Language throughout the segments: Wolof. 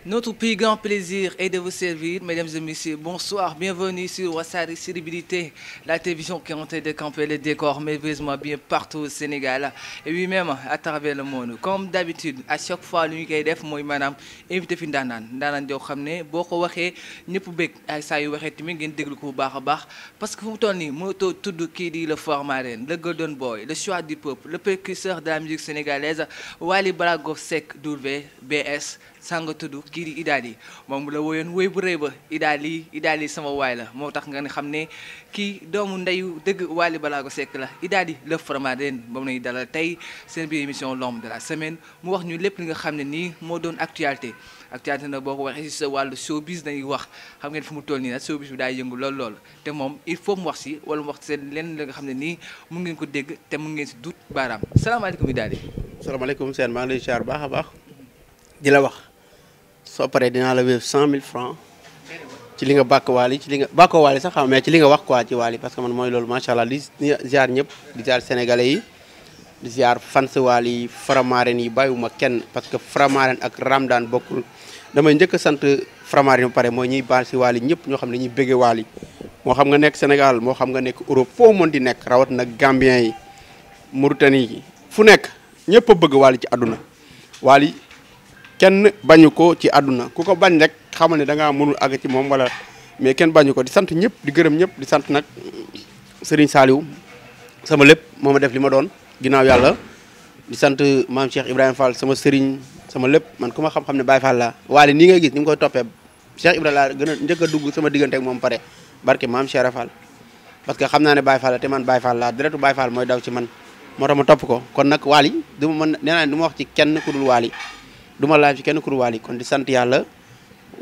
Notre plus grand plaisir est de vous servir, mesdames et messieurs. Bonsoir, bienvenue sur Wassare Célébrité, la télévision qui est en train de camper le décor merveilleusement bien partout au Sénégal et oui même à travers le monde. Comme d'habitude, à chaque fois lu ñu koy def mooy maanaam invité fi ndaanaan joo xam ne boo ko waxee ñëpp bëgg ay saa yu waxee tamit ngeen déglu ko bu baax a baax parce que fu mu toll nii moo tudd kii di le Faramareen, le Golden Boy, le choix du peuple, le précurseur de la musique sénégalaise Wally Ballago Seck WBS. sanga tudd kii di Idaly moom la woyoon woy bu rëy ba Idaly sama waay la moo tax nga ne xam ne kii doomu ndeyu dëgg Wally Ballago Seck la Idaly le Faramareen moom nañu dalal tey seen biir émission l'homme de la semaine mu wax ñu lépp li nga xam ne nii moo doon actualité nag boo ko waxee si sa wàllu showbiz dañuy wax xam ngeen fu mu toll nii nag showbiz bi daay yëngu lool te moom il faut mu wax si wala mu wax seen lenn la nga xam ne nii mu ngeen ko dégg te mu ngeen si dut baaraam salaamaaleykum Idaly. salaamaaleykum seen maa ngi lay ziar baax a baax di la wax soo paree dinaa la wéef 100 000 francs ci li nga bàkk Wally ci li nga bàkkoo Wally sax xam mais ci li nga wax quoi ci Wally parce que man mooy loolu macha allah di ziar ñëpp di ziar sénégalais yi di ziar fans Wally Faramareen yi bàyyiwuma kenn parce que Faramareen ak Ramdan bokkul damay njëkk a sant Faramareen ba pare mooy ñuy baal si Wally ñëpp ñoo xam ne ñuy bëggee Wally moo xam nga nekk Sénégal moo xam nga nekk Europe foo mën di nekk rawat nag Gambien yi Mauritanie yi fu nekk ñëpp a bëgg Wally ci àdduna Wally kenn bañu ko ci àdduna ku ko bañ rek xamal ne da ngaa mënul àgg ci moom wala mais kenn bañu ko di sant ñëpp di gërëm ñëpp di sant nag Serigne Saliou sama lépp moo ma def li ma doon ginnaaw yàlla di sant maam Cheikh Ibrahima Fall sama Serigne sama lépp man ku ma xam-xam ne Baye Fall laa Wally nii ngay gis ni mu koy toppee Cheikh Ibrahima laa gën a njëkk a dugg sama diggante ak moom pare barke maam Cheikh Fall parce que xam naa ne Baye Fall la te man Baye Fall laa deretu Baye Fall mooy daw ci man moo tax ma topp ko kon nag Wally du ma mën nee naa du ma wax ci kenn ku dul Wally du ma laaj ci kenn ku dul Wally kon di sant yàlla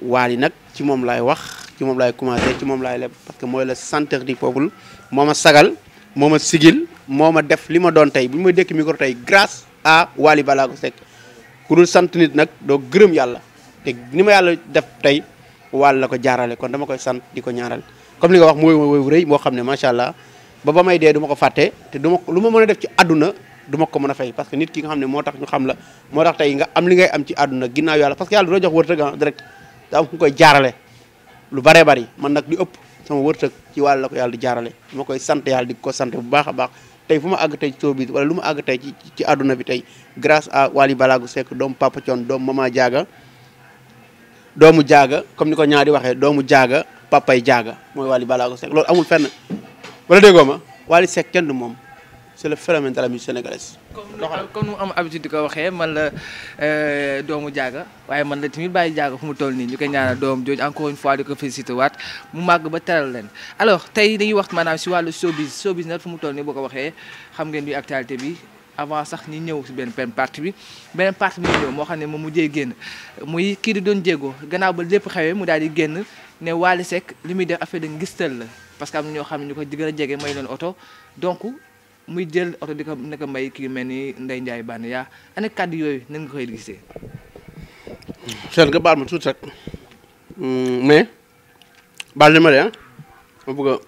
Wally nag ci moom laay wax ci moom laay commencé ci moom laay leb parce que mooy le centre du peuple moo ma sagal moo ma sigil moo ma def li ma doon tey bu ñu may dékk micro tey grâce à Wally Ballago Seck ku dul sant nit nag doo gërëm yàlla te ni ma yàlla def tey Wally la ko jaarale kon dama koy sant di ko ñaaral comme li nga wax mooy woy rëy moo xam ne macha allah ba may dee du ma ko fàtte te du ma lu ma mën a def ci àdduna du ma ko mën a fay parce que nit ki nga xam ne moo tax ñu xam la moo tax tey nga am li ngay am ci àdduna ginnaaw yàlla parce que yàlla du la jox wërsëg direct daa am fu koy jaarale lu baree bari man nag li ëpp sama wërsëg ci wàll la ko yàlla di jaarale ma koy sant yàlla di ko sant bu baax a baax tey fu ma àgg tey ci showbiz wala lu ma àgg tey ci àdduna bi tey grâce à Wally Ballago Seck doomu Papa Thione doomu Mama Diaga doomu Diaga comme ni ko ñaari waxee doomu Diaga papay Diaga mooy Wally Ballago Seck loolu amul fenn wala déggoo ma Wally Seck kenn du moom c'est le phénomène de la musique sénégalaise. comme nu am habitude di ko waxee man la doomu Diaga waaye man la tamit bàyyi Diaga fu mu toll nii ñu koy ñaanal doom jooju encore une fois di ko félicité waat mu màgg ba teral leen alors tey dañuy wax maanaam si wàllu showbiz nag fu mu toll nii boo ko waxee xam ngeen bi actualité bi avant sax ñi ñëw si benn partie bi ñëw moo xam ne moom mujjee génn muy kii di doon jéego gannaaw ba lépp xewee mu daal di génn ne Wally Seck li muy def affaire de ngistal la parce que am na ñoo xam ne ñu ko gën a jege may leen oto donc muy jël oto di ko nekk may kii mel ni Ndeye Ndiaye Bane yaa ana kàddu yooyu nan nga koy gisee. Seydou nga baal ma tuuti rek mais baal na ma de ma bëgg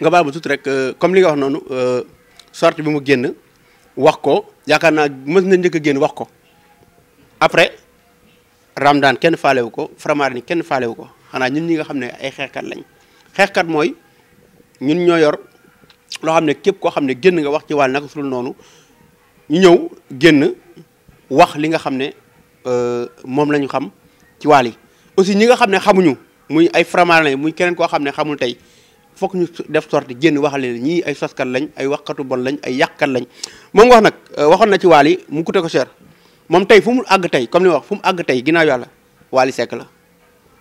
nga baal ma tuuti rek comme li nga wax noonu sortie bi mu génn wax ko yaakaar naa mës na njëkk a génn wax ko après Ramdan kenn faalewu ko Faramareen kenn faalewu ko xanaa ñun ñi nga xam ne ay xeexkat lañ xeexkat mooy ñun ñoo yor. loo xam ne képp koo xam ne génn nga wax ci Wally naka sul noonu ñu ñëw génn wax li nga xam ne moom la ñu xam ci Wally aussi ñi nga xam ne xamuñu muy ay Faramareen muy keneen koo xam ne xamul tey fokk ñu def sorti génn waxal leen ñii ay soskat lañ ay waxkatu bon lañ ay yàqkat lañ moom wax nag waxoon na ci Wally mu coûté ko cher moom tey fu mu àgg tey comme li wax fu mu àgg tey ginnaaw yàlla Wally Seck la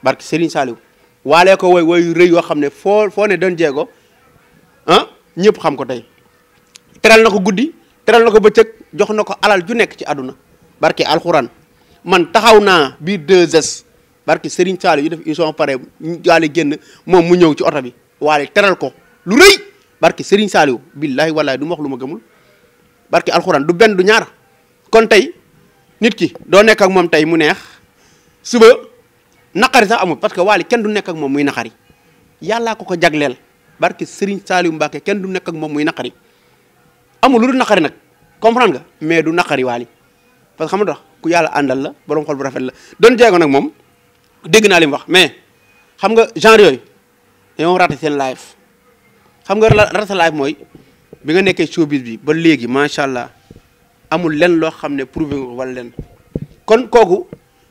barke Serigne Saliou waalee ko woy rëy yoo xam ne foo ne doon jéego ñëpp xam ko tey teral na ko guddi teral na ko bëccëg jox na ko alal ju nekk ci àdduna barke alxuraan man taxaw naa biir 2S barke Serigne Saliou yu def émission pare Wally génn moom mu ñëw ci oto bi Wally teral ko lu rëy barke Serigne Saliou billahi wallahi du ma wax lu ma gëmul barke alxuraan du benn du ñaar kon tey nit ki doo nekk ak moom tey mu neex suba naqari sax amul parce que Wally kenn du nekk ak moom muy naqari yàllaa ko jagleel barke Serigne Saliou Mbacké kenn du nekk ak moom muy naqari amul lu du naqari nag comprendre nga mais du naqari Wally parce que xam nga tax ku yàlla àndal la borom xol bu rafet la Don Diego nag moom dégg naa li mu wax mais xam nga genre yooyu dañoo raté seen live xam nga raté live mooy bi nga nekkee showbiz bi ba léegi macha allah amul lenn loo xam ne prouvé nga wala lenn kon kooku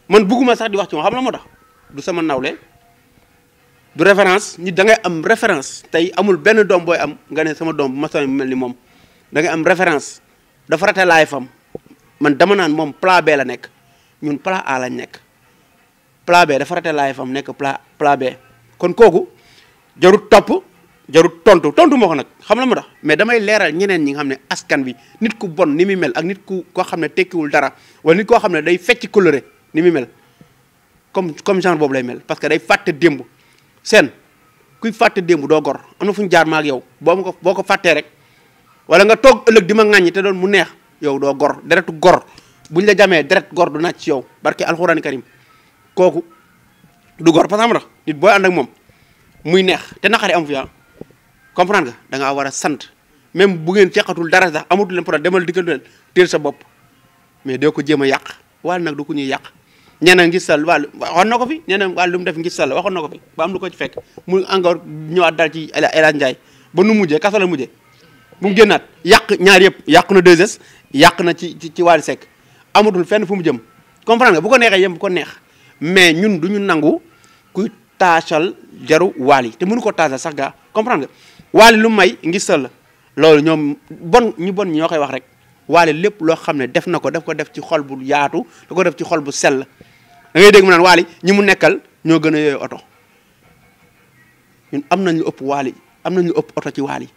man bugguma sax di wax ci moom xam la moo tax du sama nawle du référence nit da ngay am référence tey amul benn doom booy am nga ne sama doom bu ma mu mel ni moom da ngay am référence dafa raté live am man dama naan moom plan B la nekk ñun plan A lañ nekk plan B dafa raté live am nekk plan B kon kooku jarut topp jarut tontu moo ko nag xam la ma tax mais damay leeral ñeneen ñi nga xam ne askan bi nit ku bon ni muy mel ak nit ku koo xam ne tekkiwul dara wala nit koo xam ne day fecc coloré ni muy mel comme genre boobu lay mel parce que day fàtte démb seen kuy fàtte démb doo gor am na fu ñu jaar ma ak yow boo ko fàttee rek wala nga toog ëllëg di ma ŋàññi te doon mu neex yow doo gor deretu gor buñ la jamee deret gor du naaj ci yow barke alxuraani karim kooku du gor parce que xam nga nit booy ànd ak moom muy neex te naqari am fi comprendre nga da ngaa war a sant même bu ngeen ceqatul dara sax amatul leen problème demal diggante leen teel sa bopp mais doo ko jéem a yàq wàll nag du ko ñuy yàq ñeneen ngis sal wàllu waxoon na ko fi ñeneen wàllu lu mu def ngis sal waxoon na ko fi ba am lu ko ci fekk mu encore ñëwaat dal ci El Hadj Ndiaye ba nu mujjee kaso la mujjee bu mu génnaat yàq ñaar yëpp yàq na 2S yàq na ci Wally Seck amatul fenn fu mu jëm comprendre nga bu ko neexee yem bu ko neex mais ñun du ñu nangu kuy taasal jaru Wally te mënu ko taasal sax gaa comprendre nga Wally lu may ngis sal la loolu ñoom ñu bon ñoo koy wax rek Wally lépp loo xam ne def na ko daf ko def ci xol bu yaatu da ko def ci xol bu sell da ngay dégg mu naan Wally ñi mu nekkal ñoo gën a yooyu oto ñun am nañ lu ëpp Wally am nañ lu ëpp oto ci Wally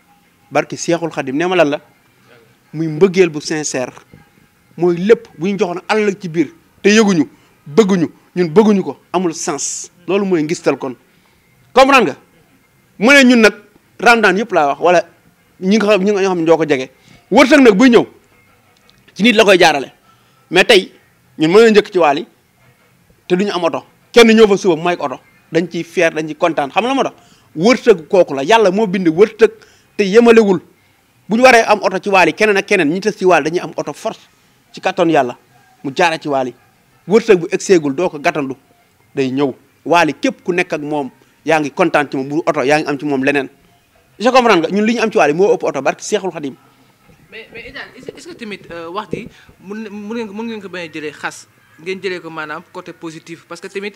barki Seexul Xadim nee ma lan la muy mbëggeel bu sincère mooy lépp bu ñu joxoon àll ci biir te yëguñu bëgguñu ñun bëgguñu ko amul sens loolu mooy ngistal kon comprendre nga mu ne ñun nag ramadan yëpp laa wax wala ñi nga xam ne ñoo ko jege wërsëg nag buy ñëw ci nit la koy jaarale mais tey ñun mën na njëkk ci Wally te duñu am oto kenn ñëw fa suba may ko oto dañ ciy fier dañ ciy kontaan xam la moo tax wërsëg kooku la yàlla moo bind wërsëg te yemalewul bu ñu waree am oto ci Wally keneen ak keneen ñi tas ci Wally dañuy am oto force ci kattan yàlla mu jaare ci Wally wërsëg bu egseegul doo ko gàttandu day ñëw Wally képp ku nekk ak moom yaa ngi kontaan ci moom bu oto yaa ngi am ci moom leneen je comprends nga ñun li ñu am ci Wally moo ëpp oto barki Seexul Xadim mais est-ce que tamit wax ji mën ngeen ko bañ a jëlee xas ngeen jëlee ko maanaam côté positif parce que tamit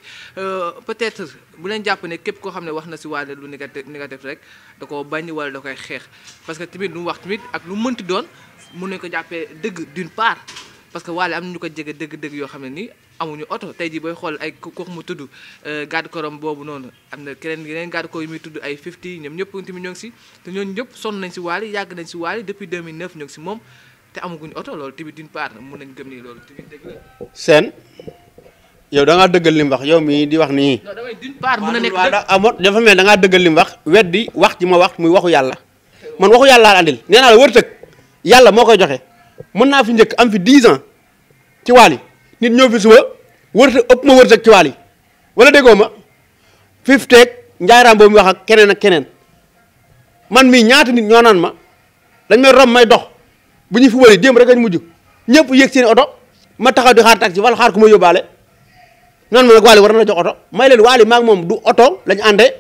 peut-être bu leen jàpp ne képp koo xam ne wax na si Wally lu négatif rek da koo bañ wala da koy xeex parce que tamit lu mu wax tamit ak lu mënti doon mun nañu ko jàppee dëgg d'une part parce que Wally am na ñu ko jege dëgg-dëgg yoo xam ne nii amuñu oto tey jii booy xool ay kooku mu tudd garde korom boobu noonu am na yeneen garde corps yu muy tudd ay 50 ñoom ñëpp tamit ñoo ngi si te ñooñu ñëpp sonn nañ si Wally yàgg nañ si Wally depuis 2009 ñoo ngi si moom te amaguñu oto loolu tamit d'une part mun nañ gëm nii loolu tamit dëgg la. Sène yow da ngaa dëggal li mu wax yow mii di wax nii. non damay d'une part mun na nekk dëgg dafa mel da ngaa dëggal li mu wax weddi wax ji ma wax muy waxu yàlla man waxu yàlla laa andil nee naa la wërsëg yàlla moo koy joxe mën naa fi njëkk am fi 10 ans ci Wally nit ñëw fi suba wërsëg ëpp ma wërsëg ci Wally wala déggoo ma fi mu teeg njaayraam boobu mu wax ak keneen man mii ñaata nit ñoo naan ma dañ may rom may dox bu ñuy fubali démb rek añ mujj ñëpp yéeg seen oto ma taxaw di xaar taxi wala xaar ku ma yóbbaale noonu ma nag Wally war na la jox oto may leen Wally maa ngi moom du oto lañ àndee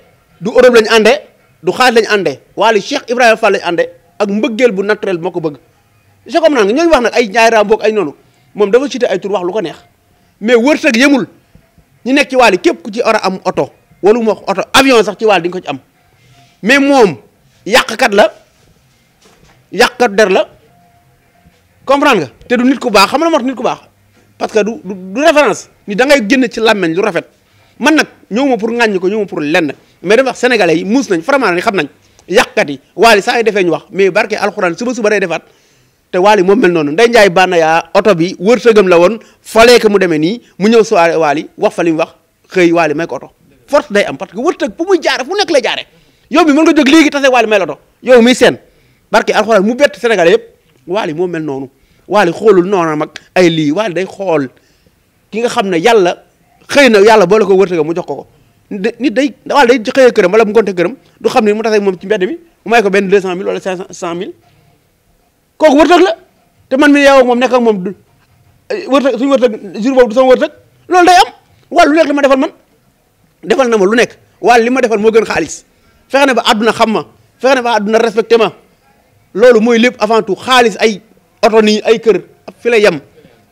du Europe lañ àndee du xaalis lañ àndee Wally Cheikh Ibrahima Fall lañ àndee ak mbëggeel bu naturel moo ko bëgg je comprends nga ñooñu wax nag ay njaayraam boog ay noonu moom dafa cité ay tur wax lu ko neex mais wërsëg yemul ñu nekk ci Wally képp ku ci war a am oto wala mu wax oto avion sax ci Wally di nga ko ci am mais moom yàqkat la yàqkat der la comprendre nga te du nit ku baax xam nga moo tax nit ku baax parce que du référence ni da ngay génn ci làmmeñ lu rafet man nag ñëwuma pour ŋàññi ko ñëwuma pour lenn mais dama wax sénégalais yi muus nañ vraiment ni xam nañ yàqkat yi Wally saa yi defee ñu wax mais barke alxuraan suba day defaat te Wally moom mel noonu Ndeye Ndiaye bànna yaa oto bi wërsëgam la woon falee que mu demee nii mu ñëw soirée Wally wax fa li mu wax xëy Wally may ko oto force day am parce que wërsëg fu muy jaare fu nekk lay jaare yow mi mën nga jóg léegi tase Wally may la oto yow miy seen barke alxuraan mu bett sénégalais yëpp Wally moo mel noonu Wally xoolul noonu mag ay lii Wally day xool ki nga xam ne yàlla xëy na yàlla boole ko wërsëgam mu jox ko nit day Wally day xëyee këram wala mu gonte këram du xam ne mu tase moom ci mbedd mi mu may ko benn 200 000 wala 500 000 kooku wërsëg la te man mi yow ak moom nekk ak moom wërtëg suñu wërtëg jour boobu du sama wërtëg loolu day am wàll lu nekk li ma defal man defal na ma lu nekk wàll li ma defal moo gën xaalis fexe na ba àdduna xam ma fexe na ba àdduna respecté ma loolu mooy lépp avant tout xaalis ay oto nii ay kër fi la yem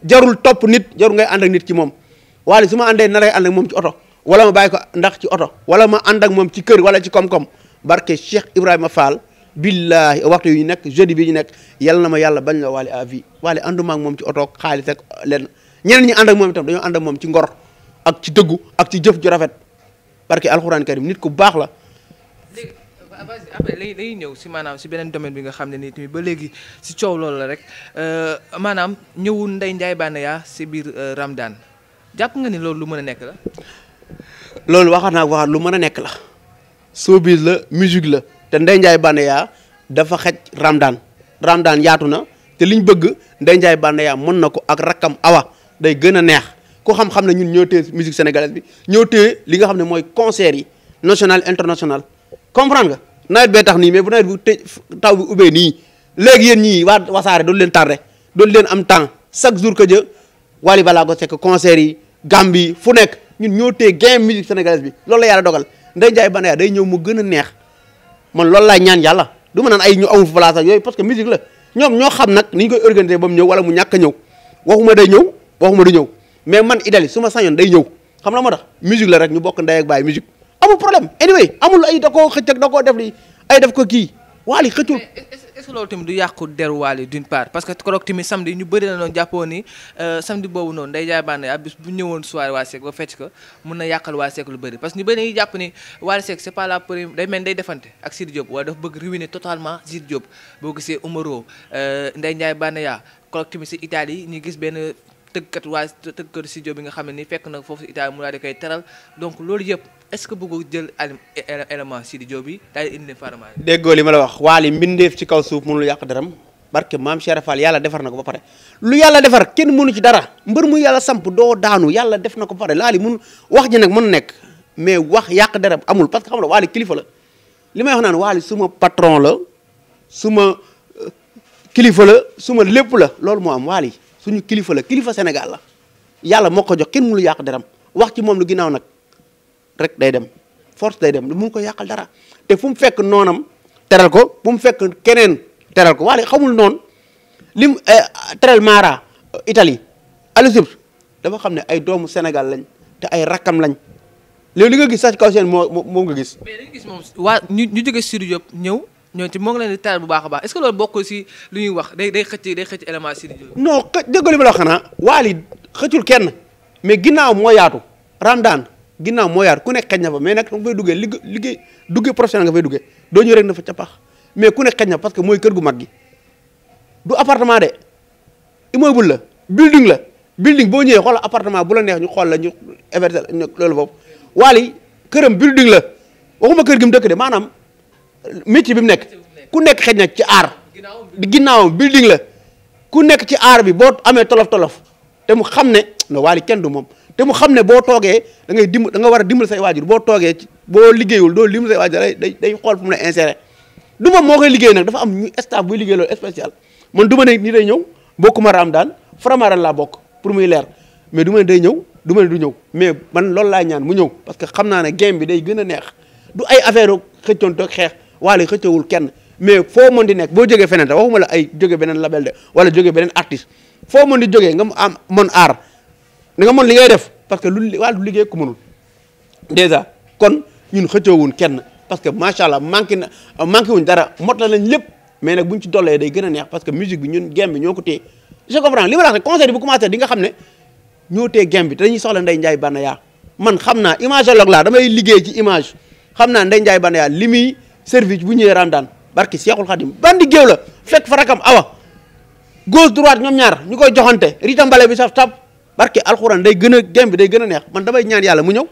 jarul topp nit jarul ngay ànd ak nit ci moom wàll su ma àndee na lay ànd ak moom ci oto wala ma bàyyi ko ndax ci oto wala ma ànd ak moom ci kër wala ci koom-koom barke Cheikh Ibrahima Fall billahi waxtu yu ñu nekk jeudi bi ñu nekk yal na ma yàlla bañ la Wally à vie Wally ànduma ak moom ci oto xaalis ak leen ñeneen ñi ànd ak moom itam dañoo ànd ak moom ci ngor ak ci dëggu ak ci jëf ju rafet barke alxuraan karim nit ku baax la. léegi après lay ñëw si maanaam si beneen domaine bi nga xam ne nii tamit ba léegi si coow loolu la rek maanaam ñëwul Ndeye Ndiaye Banaya si biir Ramadan jàpp nga ni loolu lu mën a nekk la. loolu waxaat lu mën a nekk la showbiz la musique la te Ndeye Ndiaye Banaya dafa xej Ramadan yaatu na te liñ bëgg Ndeye Ndiaye Banaya mën na ko ak rakkam Awa day gën a neex ku xam-xam ne ñun ñoo téye musique sénégalaise bi ñoo téye li nga xam ne mooy concert yi national international comprendre nga nawet bee tax nii mais bu nawet bu taw bi ubbee nii léegi yéen ñii waa Wassare doolu leen tardé doolu leen am temps chaque jour que jë Wally Ballago Seck concert yi Gambie fu nekk ñun ñoo téye game musique sénégalaise bi loolu la yàlla dogal Ndeye Ndiaye Banaya day ñëw mu gën a neex man loolu laay ñaan yàlla du ma naan ay ñu amul place ak yooyu parce que musique la ñoom ñoo xam nag ni ñu koy organiser ba mu ñëw wala mu ñàkk a ñëw waxuma day ñëw waxuma du ñëw mais man Idali su ma sañoon day ñëw xam na moo tax musique la rek ñu bokk ndey ak baay musique amul problème anyway amul ay da koo xëcc ak da koo def li ay def ko kii Wally xëccul. est-ce que loolu tamit du yàqu deru Wally d'une part parce que keroog tamit samedi ñu bëri na noonu jàppoo ni samedi boobu noonu Ndeye Ndiaye Banaya bis bu ñëwoon soirée Wally Seck ba fecc ko mun na yàqal Wally Seck lu bëri parce que ñu bëri dañuy jàpp ni Wally Seck c'est pas la première day mel day defante ak Sidi Diop wala dafa bëgg ruiner totalement Sidi Diop boo gisee Omaro Ndeye Ndiaye Banaya keroog tamit si Italie ñu gis benn tëggkat studio bi nga xam ne ni fekk na foofu si Italie mu daal di koy teral donc loolu yëpp est-ce que bëgg jël élément Sidi Diop bi daal di indi farama déggoo li ma la wax Wally mbindeef ci kaw suuf mënul yàq daram barke maam Cheikh Fall yàlla defar na ko ba pare lu yàlla defar kenn mënu ci dara mbër mu yàlla samp doo daanu yàlla def na ko ba pare Wally mun wax ji nag mën nekk mais wax yàq daram amul parce que xam nga Wally kilifa la li may wax naan Wally suma patron la suma kilifa la suma lépp la loolu moo am Wally suñu kilifa la kilifa Sénégal la yàlla moo ko jox kenn mënu yàq daram wax ci moom lu ginnaaw nag rek day dem force day dem lu mun ko yàqal dara te fu mu fekk noonam teral ko fu mu fekk keneen teral ko Wally xamul noonu lim teral Mara Italie Aliou dafa xam ne ay doomu Sénégal lañ te ay rakkam lañ léegi li nga gis sax ci kaw seen moo nga gis. mais dañu gis moom waa ñu jóge Sidi Diop ñëw ci moo ngi leen di teral bu baax a baax est-ce que loolu bokk si lu ñuy wax day xëcc élément Sidi Diop. non dégg li ma la wax xanaa Wally xëccul kenn mais ginnaaw moo yaatu Ramadan ginnaaw moo yaatu ku nekk xëj na fa mais nag da nga fay duggee liggéey duggee professionnel nga fay duggee doo ñëw rek na fa capax mais ku nekk xëj na parce que mooy kër gu mag gi du appartement de immeuble la building boo ñëwee xoolal appartement bu la neex ñu xool la ñu eversel loolu foofu Wally këram building la waxuma kër gi mu dëkk de maanaam métier bi mu nekk ku nekk xëj na ci aar ginnaawam building la ku nekk ci aar bi boo amee tolof te mu xam ne no Wally kenn du moom te mu xam ne boo toogee da nga war a dimbal say waajur boo toogee boo liggéeyul doo dimbal say waajur day xool fu mu la insérer du moom moo koy liggéey nag dafa am ñu staff buy liggéey loolu spécial man du ma ne ni day ñëw bokkuma Ramadan Faramareen laa bokk pour muy leer mais du ma ne day ñëw du ma ne du ñëw mais man loolu laa ñaan mu ñëw parce que xam naa ne game bi day gën a neex du ay affaire xëccoon toog xeex Wally xëccewul kenn mais foo mën di nekk boo jógee feneen te waxuma la ay jóge beneen label de wala jóge beneen artiste foo mën di jógee nga am mën aar da nga mën li ngay def parce que lu Wally du liggéey ku mënul déjà kon ñun xëccewuñ kenn parce que macha allah manqué wuñ dara mot la lañ lépp mais nag buñ ci dollee day gën a neex parce que musique bi ñun game bi ñoo ko téye je comprends li ma la wax concert bu commencé di nga xam ne ñoo téye game bi te dañuy soxla Ndeye Ndiaye Banaya man xam naa imagologue laa damay liggéey ci image xam naa Ndeye Ndiaye Banaya li muy service bu ñëwee Ramadan barki Seexul Xadim bandi géew la fekk fa rakam Awa gauche droite ñoom ñaar ñu koy joxante ritam mbale bi saf tab barki alxuraan day gën a game bi day gën a neex man damay ñaan yàlla mu ñëw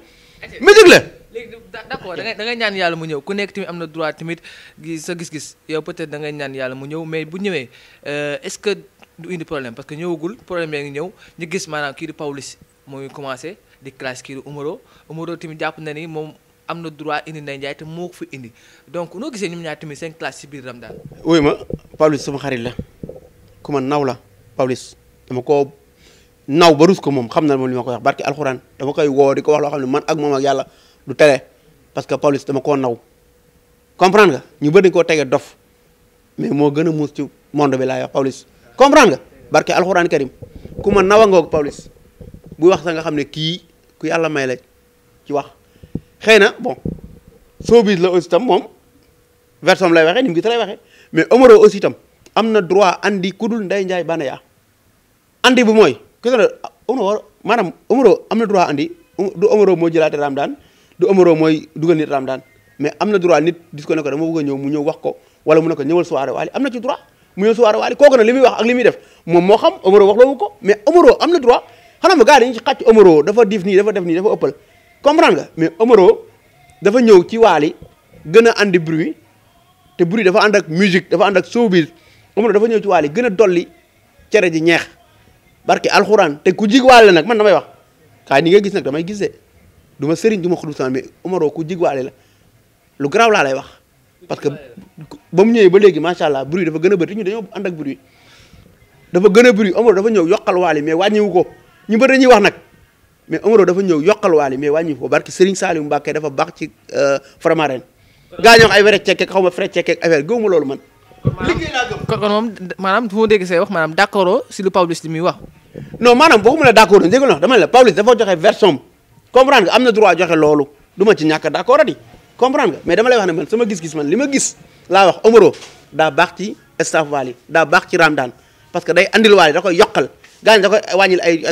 musique la. léegi d'accord da ngay ñaan yàlla mu ñëw ku nekk tamit am na droit tamit sa gis-gis yow peut-être da ngay ñaan yàlla mu ñëw mais bu ñëwee est-ce que du indi problème parce que ñëwagul problème yaa ngi ñëw ñu gis maanaam kii di Pawlish mooy commencé di classe kii di Omaro tamit jàpp na ni moom am na droit indi Ndeye Ndiaye te moo ko fi indi donc noo gisee ñoom ñaar tamit seen classe ci biir Ramadan. wuy ma Pawlish sama xarit la ku ma naw la Pawlish dama ko naw ba rus ko moom xam na moom li ma koy wax barki alxuraan dama koy woo di ko wax loo xam ne man ak moom ak yàlla du tere parce que Pawlish dama koo naw comprendre nga ñu bëri dañu koo tegee dof mais moo gën a muus ci monde bi laay wax Pawlish comprendre nga barki alxuraan karim ku ma nawa ngoog Pawlish buy wax sax nga xam ne kii ku yàlla may la ci wax xëy na bon showbiz la aussi tam moom version lay waxee ni mu gis lay waxee mais Omaro aussi tam am na droit andi ku dul Ndeye Ndiaye Banaya andi bu mooy gis nga Omaro maanaam Omaro am na droit andi du Omaro moo jëlaate Ramadane du Omaro mooy dugal nit Ramadane mais am na droit nit dis ko ne ko dama bëgg a ñëw mu ñëw wax ko wala mu ne ko ñëwal soirée Wally am na ci droit mu ñëw soirée Wally kooku nag li muy wax ak li muy def moom moo xam Omaro wax loowu ko mais Omaro am na droit xanaa ma gars yi dañu ci xàcc Omaro dafa def nii dafa ëppal comprendre nga mais Omaro dafa ñëw ci Wally gën a andi bruit te bruit dafa ànd ak musique dafa ànd ak showbiz Omaro dafa ñëw ci Wally gën a dolli cere ji ñeex barke alxuraan te ku jig Wally nag man damay wax kaay ni nga gis nag damay gis de du ma sëriñ du ma xudu mais Omaro ku jig Wally la lu garaaw laa lay wax parce que ba mu ñëwee ba léegi macha allah bruit dafa gën a bëri ñu dañoo ànd ak bruit dafa gën a bruit Omaro dafa ñëw yokkal Wally mais wàññiwu ko ñu bëri dañuy wax nag mais Omaro dafa ñëw yokkal Wally mais wàññiwu ko barke Serigne Saliou Mbacké dafa baax ci Faramareen gaa ñoo wax ay were cekkeek xaw ma frais cekkeek affaire gëwuma loolu man liggéey laa gëm kon moom maanaam fu ma dégg say wax maanaam d'accord si lu Pawlish li muy wax non maanaam waxuma la d'accord dégg nga dama ne la Pawlish dafa joxe version comprendre nga am na droit joxe loolu du ma ci ñàkk d'accord adi comprendre nga mais dama lay wax ne man sama gis-gis man li ma gis laa wax Omaro daa baax ci staff Wally daa baax ci Ramadane parce que day andil Wally da koy yokkal gaa ñi da koy wàññil ay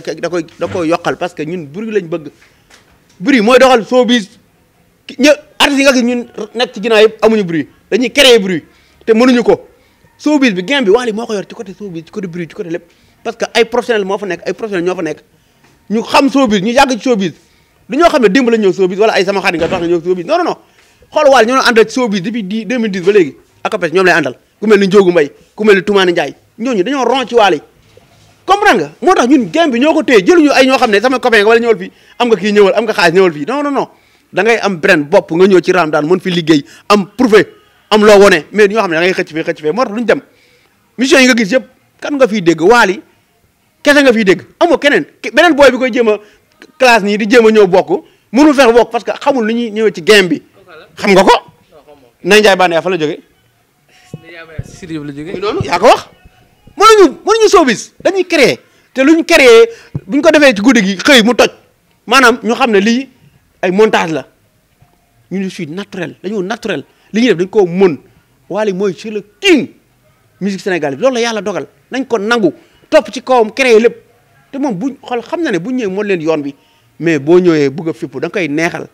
da koy yokkal parce que ñun bruit lañ bëgg bruit mooy doxal showbiz ñë artistes yi nga gis ñun nekk ci ginnaaw yëpp amuñu bruit dañuy créer bruit te mënuñu ko showbiz bi game bi Wally moo ko yor ci côté showbiz ci côté bruit ci côté lépp parce que ay professionnels moo fa nekk ay professionnels ñoo fa nekk ñu xam showbiz ñu yàgg ci showbiz du ñoo xam ne démb lañ ñëw showbiz wala ay sama xarit nga tax na ñëw showbiz non non non xool Wally ñoo àndal ci showbiz depuis 2010 ba léegi akapes ñoom lay àndal ku mel ni Ndiogou Mbaye ku mel ni Toumani Ndiaye ñooñu dañoo ron ci Wally comprendre nga moo tax ñun game bi ñoo ko téye jëluñu ay ñoo xam ne sama copain nga wala ñëwal fii am nga kii ñëwal am nga xaalis ñëwal fii non non non da ngay am brand bopp nga ñëw ci Ramadane mën fi liggéey am prouvé am loo wone mais ñoo xam ne da ngay xëcc fee moo tax duñu dem mission yi nga gis yëpp kan nga fiy dégg Wally kese nga fiy dégg amoo keneen beneen booy bi koy jéem a classe nii di jéem a ñëw bokk mënul fexe bokk parce que xamul lu ñuy ñëwee ci game bi xam nga ko Ndeye Ndiaye Banaya fa la jógee noonu yaa ko wax mënuñu showbiz dañuy créer te luñ créer buñ ko defee ci guddi gi xëy mu toj maanaam ñu xam ne lii ay montage la ñu suis naturel dañoo naturel li ñuy def dañ koo mën Wally mooy c'est le king musique sénégal bi loolu la yàlla dogal nañ ko nangu topp ci kawam créer lépp te moom buñ xool xam na ne buñ ñëwee moon leen yoon bi mais boo ñëwee bëgg a fipp da nga koy neexal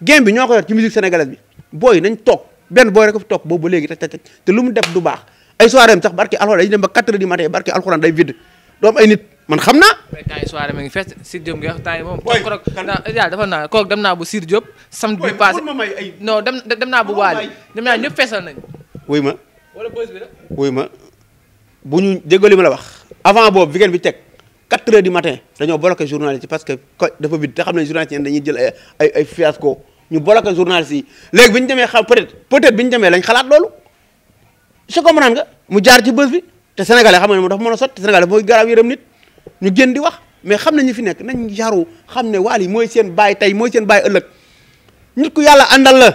game bi ñoo ko yor ci musique sénégalaise bi booy nañ toog benn booy rek ko fi toog boobu ba léegi te lu mu def du baax ay soirée am sax barki alxuraan dañuy dem ba 4 heures du matin barki alxuraan day vide doom ay nit man xam naa. mais temps yi soirée ma ngi fees Sidy Diop nga wax temps yi moom. dafa naa kooku dem naa bu Sidy Diop. samedi bi passé non dem naa bu Wally dem naa ñëpp feesal nañ. wuy ma wala bës bi la. wuy ma bu ñu déggoo li ma la wax avant boobu weekend bi teg 4 heures du matin dañoo bloqué journaliste yi parce que dafa vide te xam ne journaliste yi dañuy jël ay fiasco ñu bloqué journaliste yi léegi bi ñu demee xam peut-être bi ñu demee lañ xalaat loolu je comprends nga mu jaar ci bës bi te sénégalais xam nga ne moom dafa mën a sotti te sénégalais mooy garaaw yërëm nit ñu génn di wax mais xam nañ ñu fi nekk nañ jaru xam ne Wally mooy seen baay tey mooy seen baay ëllëg nit ku yàlla àndal la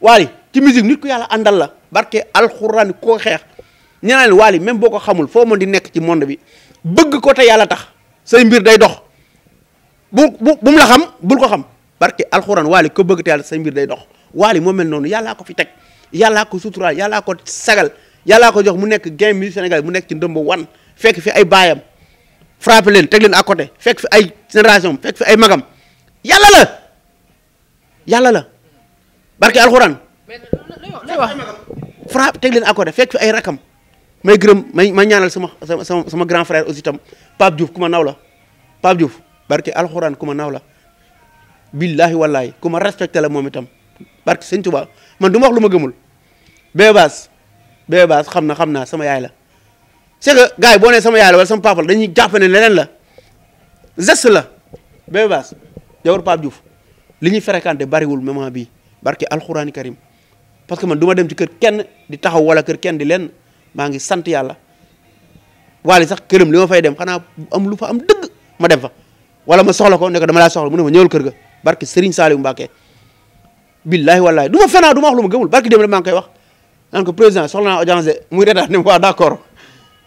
Wally ci musique nit ku yàlla àndal la barke alxuraan koo xeex ñu naan Wally même boo ko xamul foo mën di nekk ci monde bi bëgg ko te yàlla tax say mbir day dox bu mu la xam bul ko xam barke alxuraan Wally ko bëgg te yàlla say mbir day dox Wally moo mel noonu yàllaa ko fi teg yàllaa ko suturaal yàllaa ko sagal yàllaa ko jox mu nekk game bi Sénégal mu nekk ci ndëmb wan fekk fi ay baayam frappé leen teg leen à côté fekk fi ay génération fekk fi ay magam yàlla la barke alxuraan frappé teg leen à côté fekk fi ay rakam may gërëm may ñaanal sama grand frère aussi tam Pape Diouf ku ma naw la Pape Diouf barke alxuraan ku ma naw la billahi wallahi ku ma respecté la moom itam barke sëñ Tuubaa man du ma wax lu ma gëmul Bébé Baas xam naa sama yaay la c'est que gars yi boo nee sama yaay la wala sama papa la dañuy jàpp ne leneen la geste la Bébé Baas jawar Pape Diouf li ñuy fréquenté bariwul moment bii barke alxuraani karim parce que man du ma dem ci kër kenn di taxaw wala kër kenn di leen maa ngi sant yàlla Wally sax këram li ma fay dem xanaa am lu fa am dëgg ma dem fa wala ma soxla ko ne ko dama laa soxla mu ne ma ñëwal kër ga barki Serigne Saliou Mbacké billahi wallahi du ma fenaa du ma wax lu ma gëmul barki dem rek maa ngi koy wax naan ko président soxla naa audience de muy retaan ne ma waa d'accord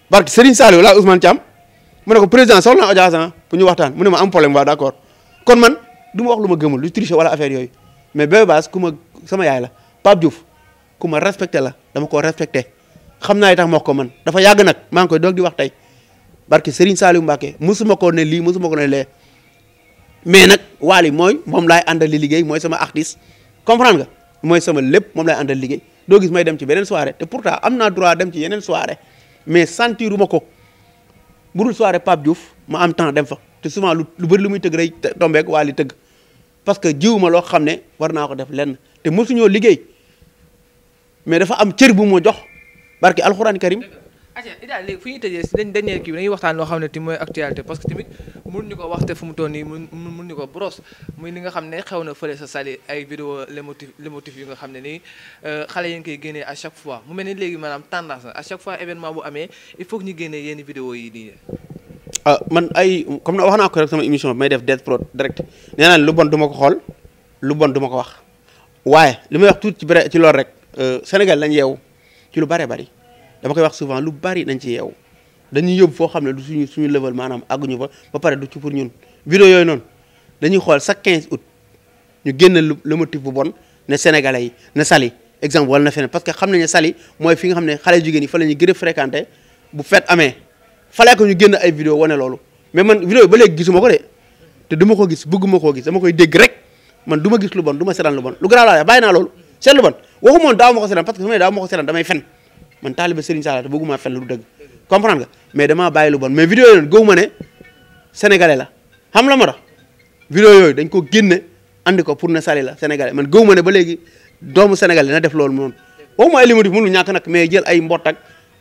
barki Serigne Saliou laa Ousmane Thiam mu ne ko président soxla naa audience pour ñu waxtaan mu ne ma am problème waa d'accord kon man du ma wax lu ma gëmul lu tricher wala affaire yooyu mais Bébé Bass ku ma sama yaay la Pape Diouf ku ma respecté la dama ko respecté xam naa li tax ma wax ko man dafa yàgg nag maa ngi koy doog di wax tey barki Serigne Saliou Mbacké musuma ko ne lii musuma ko ne lee mais nag Wally mooy moom laay àndal li liggéey mooy sama artiste comprendre nga mooy sama lépp moom laay àndal liggéey doo gis may dem ci beneen soirée te pourtant am naa droit dem ci yeneen soirée mais sentiruma ko budul soirée Pape Diouf ma am temps dem fa te souvent lu bëri lu muy tëgg rek tombeek Wally tëgg parce que jiwuma loo xam ne war naa ko def lenn te mosuñoo liggéey mais dafa am cër bu ma jox barki alxuraan karim Ida léegi fu ñuy tëjee si dañuy kii bi dañuy waxtaan loo xam ne ti mooy actualité parce que tamit mënuñu ko waxte fu mu toll nii mënuñu ko brosse muy li nga xam ne xew na fële sa sali ay vidéo l'émotif yu nga xam ne nii xale yi ngi koy génnee à chaque fois mu mel ni léegi maanaam tendance à chaque fois événement bu amee il faut que ñu génnee yenn vidéo yi nii man ay comme na wax naa ko rek sama émission bi may def Death Prod direct nee naa lu bon du ma ko xool lu bon du ma ko wax waaye li may wax tuuti ci loolu rek Sénégal lañ yeewu ci lu bëree bëri dama koy wax souvent lu bari nañ ci yeewu dañuy yóbbu foo xam ne du suñu level maanaam àgguñu fa ba pare du ci pour ñun vidéo yooyu noonu dañuy xool chaque 15 août ñu génn le motif bu bon ne sénégalais yi ne Saly exemple wala na feneen parce que xam nañ ne Saly mooy fi nga xam ne xale jigéen yi fa la ñuy gën a fréquenté bu fête amee falee ko ñu génn ay vidéo wane loolu mais man vidéo yi ba léegi gisuma ko de te du ma ko gis bëgguma koo gis dama koy dégg rek man du ma gis lu bon du ma seetaan lu bon lu garaaw laa bàyyi naa loolu seet lu bon waxu moon daaw ma ko seetaan parce que su ma nee daaw ma ko seetaan damay fen man taaliba Serigne Sall te bëgguma fen lu dëgg comprendre nga mais damaa bàyyi lu bon mais vidéo yooyu gëwuma ne sénégalais la xam la ma tax vidéo yooyu dañ ko génne andi ko pour ne Saly la sénégalais man gëwuma ne ba léegi doomu sénégalais na def loolu noonu waxuma ay limotif mënul ñàkk nag mais jël ay mbott ak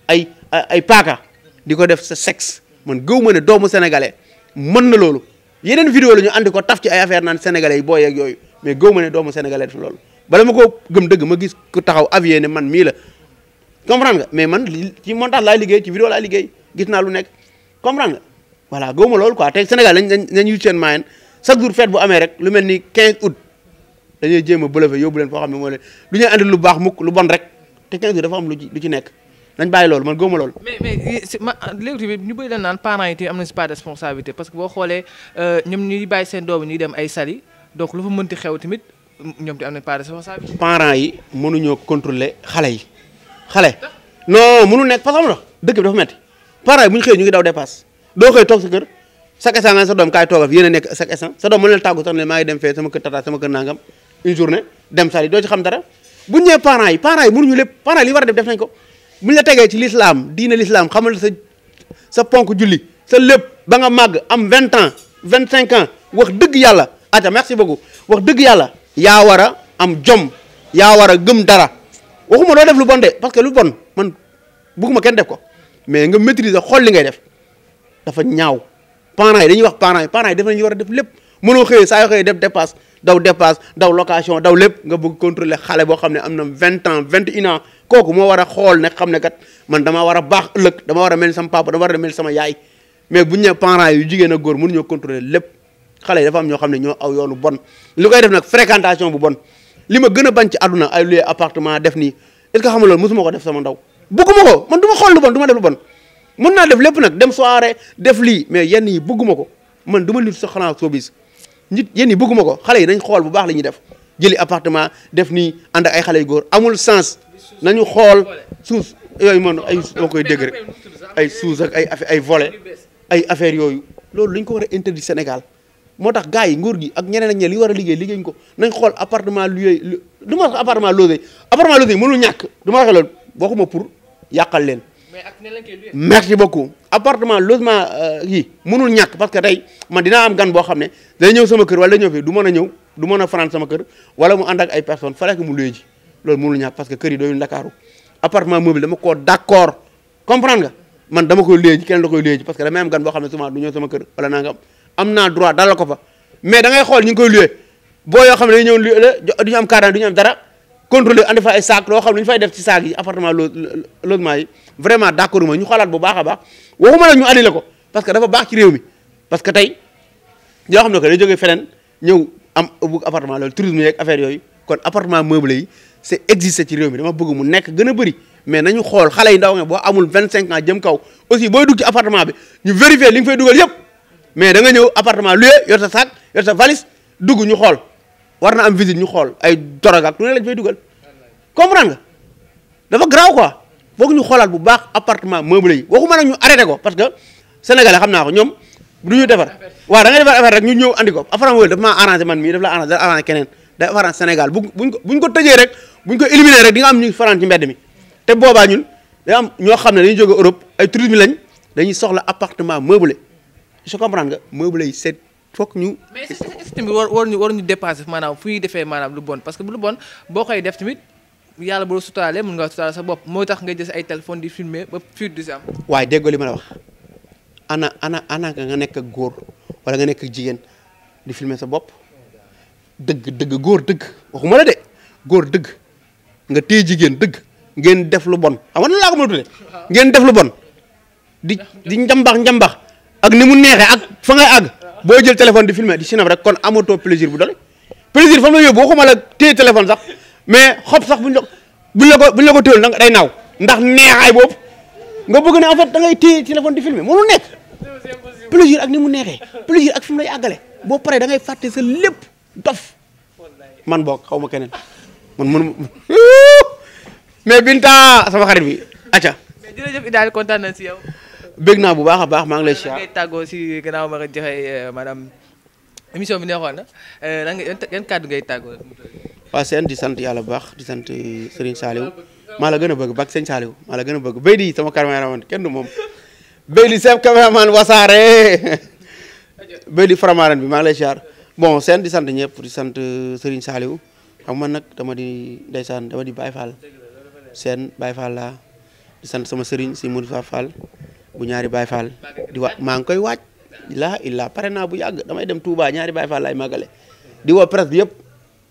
ay paaka di ko def sa sexe man gëwuma ne doomu sénégalais mën na loolu yeneen vidéo la ñu andi ko taf ci ay affaire naan sénégalais yi booy ak yooyu mais gëwuma ne doomu sénégalais def loolu bala ma ko gëm dëgg ma gis ku taxaw avié ne man mii la comprendre nga mais man ci montage laay liggéey ci vidéo laay liggéey gis naa lu nekk comprendre nga voilà gëwuma loolu quoi te Sénégal nañ yu seen moyen chaque jour fête bu amee rek lu mel ni 15 août dañuy jéem a bëlëfe yóbbu leen foo xam ne moo leen du ñuy andi lu baax mukk lu bon rek te 15 août dafa am lu ci nekk nañ bàyyi loolu man gëwuma loolu mais léegi tamit ñu bëri la naan parents yi tamit am nañ si pas de responsabilité parce que boo xoolee ñoom ñuy bàyyi seen doom ñuy dem ay Saly donc lu fa mënti xew tamit ñoom te am nañ pas de responsabilité parents yi mënuñoo contrôler xale yi xale non mënul nekk parce que xam nga dëkk bi dafa metti parents yi bu ñu xëyee ñu ngi daw dépasse doo koy toog sa kër chaque instant nga sa doom kaay toogal yéen a nekk chaque instant sa doom mën leen tàggu sax ne maa ngi dem fee sama kër tata sama kër nangam une journée dem Saly doo ci xam dara bu ñu ñëwee parents yi mënuñu lépp parents yi li war a def nañ ko bu ñu la tegee ci l'islam diine l'islam xamal sa ponk julli sa lépp ba nga màgg am 20 ans 25 ans wax dëgg yàlla aca merci beaucoup wax dëgg yàlla yaa war a am jom yaa war a gëm dara waxuma doo def lu bon de parce que lu bon man bëgguma kenn def ko mais nga maîtriser xool li ngay def dafa ñaaw parents yi dañuy wax parents yi def nañu war a def lépp mënoo xëyee saa yoo xëyee def dépasse daw location daw lépp nga bëgg contrôler xale boo xam ne am na 20 ans 21 ans kooku moo war a xool ne xam ne kat man dama war a baax ëllëg dama war a mel sama papa dama war a mel sama yaay mais bu ñu nee parents yu jigéen ak góor mënuñoo contrôler lépp xale yi dafa am ñoo xam ne ñoo aw yoonu bon li koy def nag fréquentation bu bon li ma gën a bañ ci àdduna ay luy appartement def nii est-ce que xam nga loolu mosuma ko def sama ndaw bëgguma ko man du ma xool lu bon du ma def lu bon mën naa def lépp nag dem soirée def lii mais yenn yi bëgguma ko man du ma nit sa xanaa soobis nit yenn yi bëgguma ko xale yi dañ xool bu baax la ñuy def jëli appartement def nii ànd ak ay xale yu góor amul sens nañu xool suus yooyu man ay dama koy dégg rek ay suus ak ay volet ay affaires yooyu loolu lañ ko war a interdit Sénégal moo tax gars yi nguur gi ak ñeneen ak ñeneen li war a liggéeyuñ ko nañ xool appartement loué du ma wax appartement logé mënul ñàkk du ma waxee loolu waxuma pour yàqal leen. mais ak ne lañ koy loué. merci beaucoup appartement logement yi mënul ñàkk parce que tey man dinaa am gan boo xam ne day ñëw sama kër wala day ñëw fii du mën a ñëw du mën a fanaan sama kër wala mu ànd ak ay personnes fallait que mu loué ji loolu mënul ñàkk parce que kër yi doyul Ndakaaru appartement mobile dama koo d'accord comprendre nga man dama koy loué ji keneen da koy loué ji parce que damay am gan boo xam ne souvent du ñëw sama kër wala nangam am naa droit dalal ko fa mais da ngay xool ñu ngi koy loué boo yoo xam ne dañuy ñëw du ñu am carte du ñu am dara contrôler andi fa ay saak loo xam ne ñu fay def ci saak yi appartement logement yi vraiment d'accord ma ñu xoolaat bu baax a baax waxuma la ñu annulé ko parce que dafa baax ci réew mi parce que tey yoo xam ne que day jógee feneen ñëw am bëgg appartement loolu tourisme yeeg affaire yooyu kon appartement meublé yi c'est existé ci réew mi dama bëgg mu nekk gën a bëri mais nañu xool xale yi ndaw nga boo amul 25 ans jëm kaw aussi booy dugg ci appartement bi ñu vérifier li nga fay dugal yëpp mais da nga ñëw appartement loué yor sa sac yor sa valise dugg ñu xool war na am visite ñu xool ay dorog ak lu ne lañ fay dugal comprendre nga dafa grave quoi foog ñu xoolaat bu baax appartement meublé yi waxuma nag ñu arrêté ko parce que sénégalais xam naa ko ñoom du ñu defar waaw da ngay defar affaire rek ñu ñëw andi ko appartement meublé dafa maa arrangé man mii daf la arrangé dafa arrangé keneen dafa arrangé Sénégal buñ ko tëjee rek buñ ko éliminé rek di nga am ñu faraan ci mbedd mi te boobaa ñun day am ñoo xam ne dañuy jóge Europe ay tourisme lañ dañuy soxla appartement meublé je comprends nga meublé yi c'est foog ñu. mais système bi war ñu dépasser maanaam fu ñuy defee maanaam lu bon parce que lu bon boo koy def tamit yàlla boo sutaalee mën nga sutaale sa bopp moo tax nga jël ay téléphone di filmer ba fuite di si am. waaye déggoo li ma la wax ana nga nekk ak góor wala nga nekk ak jigéen di filmer sa bopp dëgg góor dëgg waxuma la de góor dëgg nga téye jigéen dëgg ngeen def lu bon xam nga nan laa ko mën a tuddee ngeen def lu bon di njambax ak ni mu neexee ak fa ngay àgg boo jël téléphone di filmer di sinab rek kon amatoo plaisir bu doole plaisir fa mu la yóbbu waxuma la téye téléphone sax mais xob sax buñ la ko téyel nag day naaw ndax neexaay boobu nga bëgg ne en fait da ngay téye téléphone di filmer mënul nekk plaisir ak ni mu neexee plaisir ak fi mu lay àggale boo paree da ngay fàtte sa lépp dof man boog xaw ma keneen man mënu mais Binta sama xarit bi acca mais jërëjëf Idaly kontaan nañ si yow. bëgg naa bu baax a baax maa ngi lay siyaar. ngay tàggoo si gannaaw ma nga joxe maanaam émission bi neexoon na lan nga yan kàddu ngay tàggoo. waaw seen di sant yàlla bu baax di sant Serigne Saliou maa la gën a bëgg bak sëñ Saliou maa la gën a bëgg béy di sama caméraman kenn du moom béy di chef caméraman Wassare béy di Faramareen bi maa ngi lay siyaar bon seen di sant ñëpp di sant Serigne Saliou xam man nag dama di ndeysaan dama di Baye Fall seen Baye Fall laa di sant sama Serigne si Modou Fall bu ñaari Baye Fall di maa ngi koy waaj illaa pare naa bu yàgg damay dem Touba ñaari Baye Fall lay màggale di woo presse bi yëpp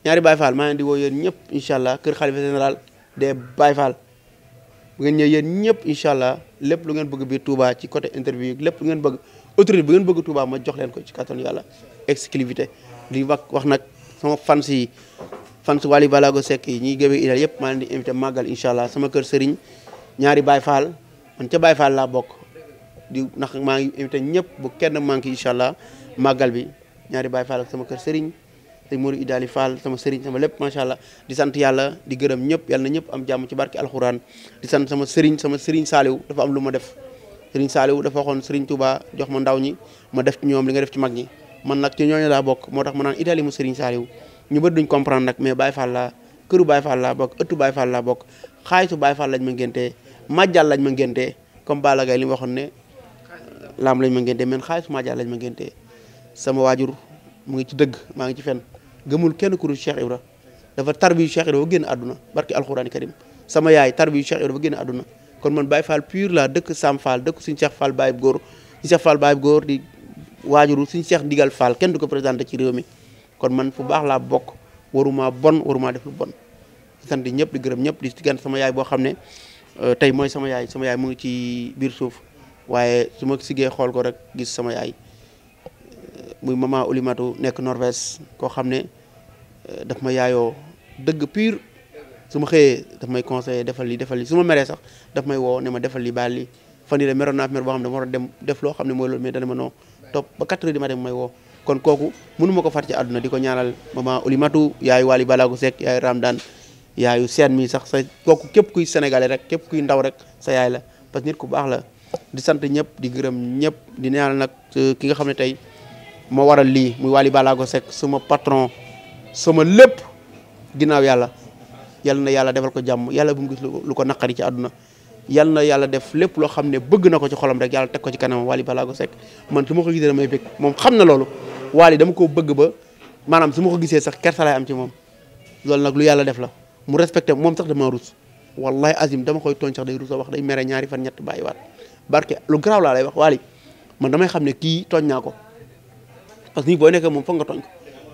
ñaari Baye Fall maa ngi di woo yéen ñëpp incha allah kër xalifa général des Baye Fall bu ngeen ñëw yéen ñëpp incha allah lépp lu ngeen bëgg biir Touba ci côté interview lépp lu ngeen bëgg autorité bu ngeen bëgg Touba ma jox leen ko ci kattanu yàlla exclusivité di wax nag sama fans Wally Ballago Seck yi ñuy gëbee Idaly yëpp maa leen di invité màggal incha allah sama kër Serigne ñaari Baye Fall man ca Baye Fall laa bokk di ndax maa ngi invité ñëpp bu kenn manqué incha allah màggal bi ñaari Baye Fall ak sama kër Serigne te Modou Idaly Fall sama Serigne sama lépp macha allah di sant yàlla di gërëm ñëpp yàlla na ñëpp am jàmm ci barki alxuraan di sant sama Serigne Saliou dafa am lu ma def Serigne Saliou dafa waxoon Serigne Touba jox ma ndaw ñi ma def ci ñoom li nga def ci mag ñi man nag ci ñooñu laa bokk moo tax ma naan Idaly mu Serigne Saliou ñu bëri duñ comprendre nag mais Baye Fall laa këru Baye Fall laa bokk ëttu Baye Fall laa bokk xaalisu Baye Fall lañ ma ngéntee majjal lañ ma ngéntee comme Balla Gaye li mu waxoon ne laam lañ ma ngéntee men xaalisu majjal lañ ma ngéntee sama waajur mu ngi ci dëgg maa ngi ci fen gëmul kenn ku dul Cheikh Ibra dafa tarbiyu Cheikh Ibra ba génn àdduna barki alxuraani karim sama yaay tarbiyu Cheikh Ibra ba génn àdduna kon man Baye Fall pur la dëkk Sam Fall dëkk suñu Cheikh Fall Baye góor suñu Cheikh Fall Baye góor di waajuru suñu Cheikh Ndigal Fall kenn du ko présenté ci réew mi kon man fu baax laa bokk waruma def lu bon di sant ñëpp di gërëm ñëpp di gant sama yaay boo xam ne tey mooy sama yaay mu ngi ci biir suuf waaye su ma siggee xool ko rek gis sama yaay muy maman Oulimatu nekk Norvège koo xam ne daf ma yaayoo dëgg pur su ma xëyee daf may conseillé defal li su ma meree sax daf may woo ne ma defal li baal li fan yii de meroon naa fi mer boo xam ne dama war a dem def loo xam ne mooy loolu mais dana ma noo topp ba 4 heures du matin may woo kon kooku mënu ma ko fàtte ci àdduna di ko ñaanal maman Oulimatu yaayu Wally Ballago Seck yaayu Ramdan yaayu seen mi sax sa kooku képp kuy sénégalais rek képp kuy ndaw rek sa yaay la parce que nit ku baax la di sant ñëpp di gërëm ñëpp di ñaanal nag ki nga xam ne tey moo waral lii muy Wally Ballago Seck sama patron sama lépp ginnaaw yàlla yal na yàlla defal ko jàmm yàlla bu mu gis lu ko naqari ci àdduna yal na yàlla def lépp loo xam ne bëgg na ko ci xolam rek yàlla teg ko ci kanam Wally Ballago Seck man su ma ko gisee damay bëgg moom xam na loolu Wally dama ko bëgg ba maanaam su ma ko gisee sax kersa laay am ci moom loolu nag lu yàlla def la mu respecté moom sax dama rus wallahi azim dama koy tooñ sax day rus a wax day mere ñaari fan ñett bàyyiwaat barke lu garaaw laa lay wax Wally man damay xam ne kii tooñ naa ko parce que nit boo nekkee moom foog nga tooñ ko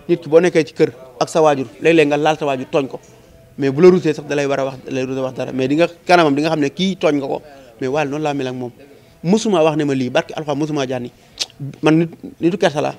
nit ki boo nekkee ci kër ak sa waajur léeg-léeg nga laal sa waajur tooñ ko mais bu la rusee sax da lay war a wax da lay rus a wax dara mais di nga kanamam di nga xam ne kii tooñ nga ko mais Wally noonu laa mel ak moom musuma wax ne ma lii barki alxuraan musuma jànni man nitu kersa la